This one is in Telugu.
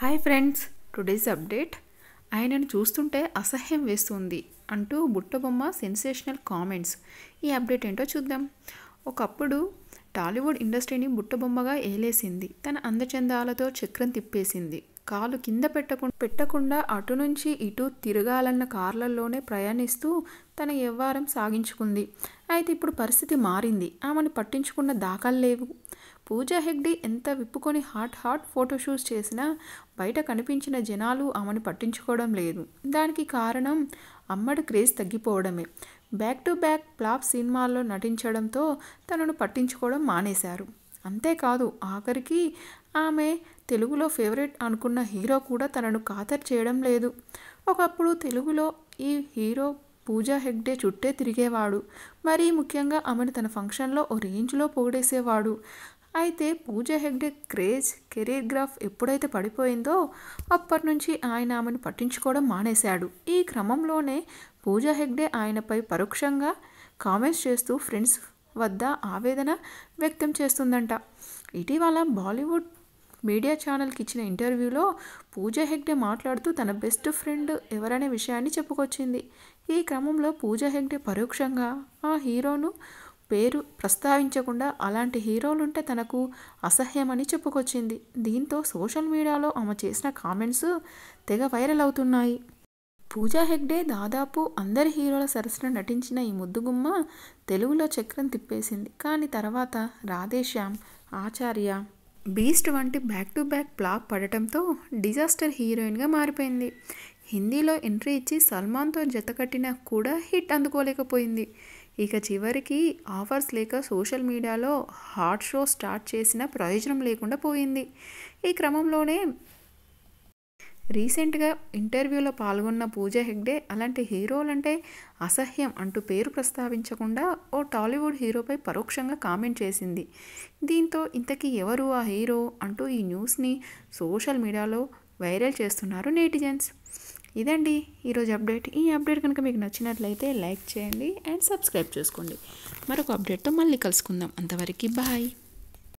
Hi friends, today's update. ఆయనను చూస్తుంటే అసహ్యం వేస్తుంది అంటూ బుట్టబొమ్మ సెన్సేషనల్ కామెంట్స్. ఈ అప్డేట్ ఏంటో చూద్దాం. ఒకప్పుడు టాలీవుడ్ ఇండస్ట్రీని బుట్టబొమ్మగా ఏలేసింది. తన అందచందాలతో చక్రం తిప్పేసింది. కాలు కింద పెట్టకుండా అటు నుంచి ఇటు తిరగాలన్న కార్లల్లోనే ప్రయాణిస్తూ తన వ్యవహారం సాగించుకుంది. అయితే ఇప్పుడు పరిస్థితి మారింది. ఆమెను పట్టించుకున్న దాఖలు లేవు. పూజా హెగ్డే ఎంత విప్పుకొని హాట్ ఫోటోషూట్స్ చేసినా బయట కనిపించిన జనాలు ఆమెను పట్టించుకోవడం లేదు. దానికి కారణం అమ్మడి క్రేజ్ తగ్గిపోవడమే. బ్యాక్ టు బ్యాక్ ఫ్లాప్ సినిమాల్లో నటించడంతో తనను పట్టించుకోవడం మానేశారు. అంతేకాదు, ఆఖరికి ఆమె తెలుగులో ఫేవరెట్ అనుకున్న హీరో కూడా తనను ఖాతరు చేయడం లేదు. ఒకప్పుడు తెలుగులో ఈ హీరో పూజా హెగ్డే చుట్టే తిరిగేవాడు. మరీ ముఖ్యంగా ఆమెను తన ఫంక్షన్లో ఓ రేంజ్లో పొగిడేసేవాడు. అయితే Pooja Hegde craze, career graph ఎప్పుడైతే పడిపోయిందో అప్పటి నుంచి ఆయన ఆమెను పట్టించుకోవడం మానేశాడు. ఈ క్రమంలోనే పూజా హెగ్డే ఆయనపై పరోక్షంగా కామెంట్స్ చేస్తూ ఫ్రెండ్స్ వద్ద ఆవేదన వ్యక్తం చేస్తుందంట. ఇటీవల బాలీవుడ్ మీడియా ఛానల్కి ఇచ్చిన ఇంటర్వ్యూలో పూజా హెగ్డే మాట్లాడుతూ తన బెస్ట్ ఫ్రెండ్ ఎవరనే విషయాన్ని చెప్పుకొచ్చింది. ఈ క్రమంలో పూజా హెగ్డే పరోక్షంగా ఆ హీరోను పేరు ప్రస్తావించకుండా అలాంటి హీరోలుంటే తనకు అసహ్యమని చెప్పుకొచ్చింది. దీంతో సోషల్ మీడియాలో ఆమె చేసిన కామెంట్స్ తెగ వైరల్ అవుతున్నాయి. పూజా హెగ్డే దాదాపు అందరి హీరోల సరసన నటించిన ఈ ముద్దుగుమ్మ తెలుగులో చక్రం తిప్పేసింది. కానీ తర్వాత రాధేశ్యామ్, ఆచార్య, బీస్ట్ వంటి బ్యాక్ టు బ్యాక్ ఫ్లాప్ పడటంతో డిజాస్టర్ హీరోయిన్గా మారిపోయింది. హిందీలో ఎంట్రీ ఇచ్చి సల్మాన్తో జతకట్టినా కూడా హిట్ అందుకోలేకపోయింది. ఇక చివరికి ఆఫర్స్ లేక సోషల్ మీడియాలో హాట్ షో స్టార్ట్ చేసిన ప్రయోజనం లేకుండా పోయింది. ఈ క్రమంలోనే రీసెంట్గా ఇంటర్వ్యూలో పాల్గొన్న పూజా హెగ్డే అలాంటి హీరోలంటే అసహ్యం అంటూ పేరు ప్రస్తావించకుండా ఓ టాలీవుడ్ హీరోపై పరోక్షంగా కామెంట్ చేసింది. దీంతో ఇంతకీ ఎవరు ఆ హీరో అంటూ ఈ న్యూస్ని సోషల్ మీడియాలో వైరల్ చేస్తున్నారు నెటిజన్స్. ఇదండి ఈరోజు అప్డేట్. ఈ అప్డేట్ కనుక మీకు నచ్చినట్లయితే లైక్ చేయండి అండ్ సబ్స్క్రైబ్ చేసుకోండి. మరొక అప్డేట్తో మళ్ళీ కలుసుకుందాం. అంతవరకు బాయ్.